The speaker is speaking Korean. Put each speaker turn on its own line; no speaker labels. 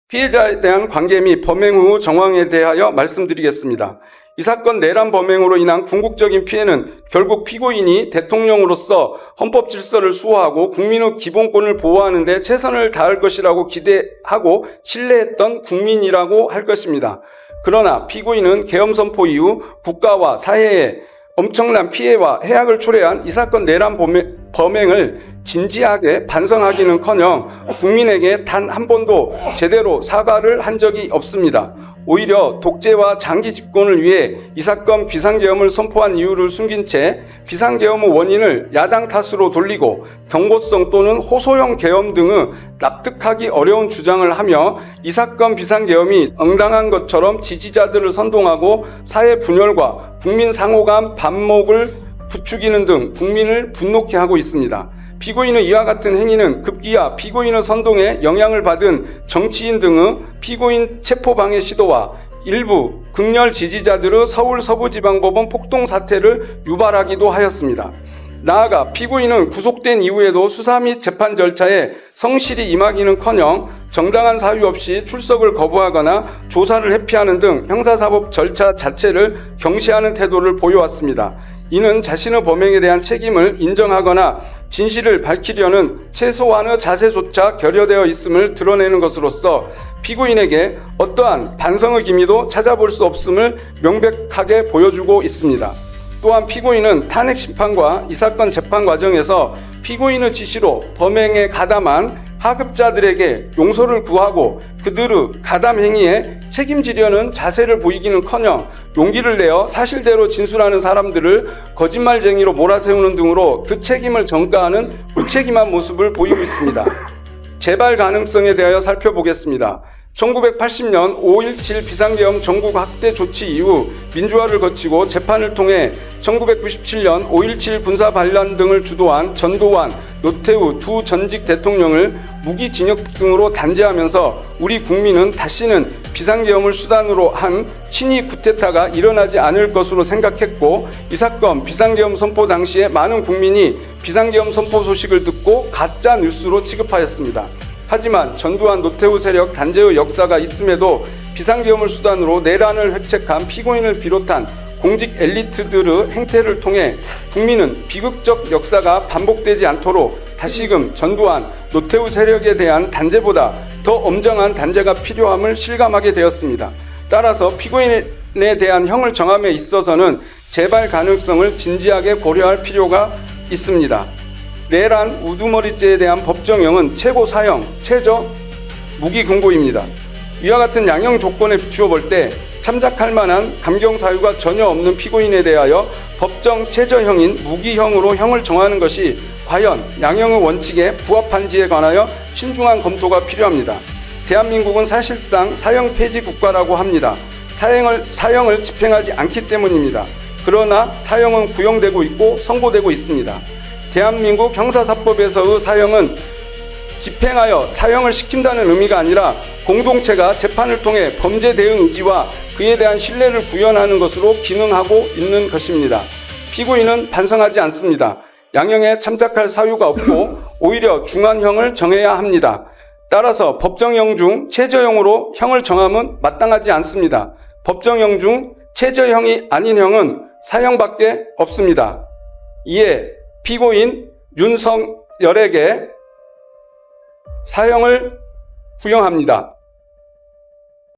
피해자에 대한 관계 및 범행 후 정황에 대하여 말씀드리겠습니다. 이 사건 내란 범행으로 인한 궁극적인 피해는 결국 피고인이 대통령으로서 헌법 질서를 수호하고 국민의 기본권을 보호하는 데 최선을 다할 것이라고 기대하고 신뢰했던 국민이라고 할 것입니다. 그러나 피고인은 계엄 선포 이후 국가와 사회에 엄청난 피해와 해악을 초래한 이 사건 내란 범행을 진지하게 반성하기는커녕 국민에게 단 한 번도 제대로 사과를 한 적이 없습니다. 오히려 독재와 장기 집권을 위해 이 사건 비상계엄을 선포한 이유를 숨긴 채 비상계엄의 원인을 야당 탓으로 돌리고 경고성 또는 호소형 계엄 등의 납득하기 어려운 주장을 하며 이 사건 비상계엄이 응당한 것처럼 지지자들을 선동하고 사회 분열과 국민 상호간 반목을 부추기는 등 국민을 분노케 하고 있습니다. 피고인의 이와 같은 행위는 급기야 피고인의 선동에 영향을 받은 정치인 등의 피고인 체포방해 시도와 일부 극렬 지지자들의 서울 서부지방법원 폭동 사태를 유발하기도 하였습니다. 나아가 피고인은 구속된 이후에도 수사 및 재판 절차에 성실히 임하기는커녕 정당한 사유 없이 출석을 거부하거나 조사를 회피하는 등 형사사법 절차 자체를 경시하는 태도를 보여왔습니다. 이는 자신의 범행에 대한 책임을 인정하거나 진실을 밝히려는 최소한의 자세조차 결여되어 있음을 드러내는 것으로서 피고인에게 어떠한 반성의 기미도 찾아볼 수 없음을 명백하게 보여주고 있습니다. 또한 피고인은 탄핵 심판과 이 사건 재판 과정에서 피고인의 지시로 범행에 가담한 하급자들에게 용서를 구하고 그들의 가담 행위에 책임지려는 자세를 보이기는커녕 용기를 내어 사실대로 진술하는 사람들을 거짓말쟁이로 몰아세우는 등으로 그 책임을 전가하는 무책임한 모습을 보이고 있습니다. 재발 가능성에 대하여 살펴보겠습니다. 1980년 5.17 비상계엄 전국 확대 조치 이후 민주화를 거치고 재판을 통해 1997년 5.17 군사 반란 등을 주도한 전두환, 노태우 두 전직 대통령을 무기징역 등으로 단죄하면서 우리 국민은 다시는 비상계엄을 수단으로 한 친위 쿠데타가 일어나지 않을 것으로 생각했고 이 사건 비상계엄 선포 당시에 많은 국민이 비상계엄 선포 소식을 듣고 가짜 뉴스로 취급하였습니다. 하지만 전두환 노태우 세력 단죄의 역사가 있음에도 비상계엄을 수단으로 내란을 획책한 피고인을 비롯한 공직 엘리트들의 행태를 통해 국민은 비극적 역사가 반복되지 않도록 다시금 전두환 노태우 세력에 대한 단죄보다 더 엄정한 단죄가 필요함을 실감하게 되었습니다. 따라서 피고인에 대한 형을 정함에 있어서는 재발 가능성을 진지하게 고려할 필요가 있습니다. 내란 우두머리죄에 대한 법정형은 최고 사형, 최저 무기금고입니다. 이와 같은 양형 조건에 비추어 볼 때 참작할 만한 감경 사유가 전혀 없는 피고인에 대하여 법정 최저형인 무기형으로 형을 정하는 것이 과연 양형의 원칙에 부합한지에 관하여 신중한 검토가 필요합니다. 대한민국은 사실상 사형 폐지 국가라고 합니다. 사형을 집행하지 않기 때문입니다. 그러나 사형은 구형되고 있고 선고되고 있습니다. 대한민국 형사사법에서의 사형은 집행하여 사형을 시킨다는 의미가 아니라 공동체가 재판을 통해 범죄 대응 의지와 그에 대한 신뢰를 구현하는 것으로 기능하고 있는 것입니다. 피고인은 반성하지 않습니다. 양형에 참작할 사유가 없고 오히려 중한형을 정해야 합니다. 따라서 법정형 중 최저형으로 형을 정함은 마땅하지 않습니다. 법정형 중 최저형이 아닌 형은 사형밖에 없습니다. 이에 피고인 윤석열에게 사형을 구형합니다.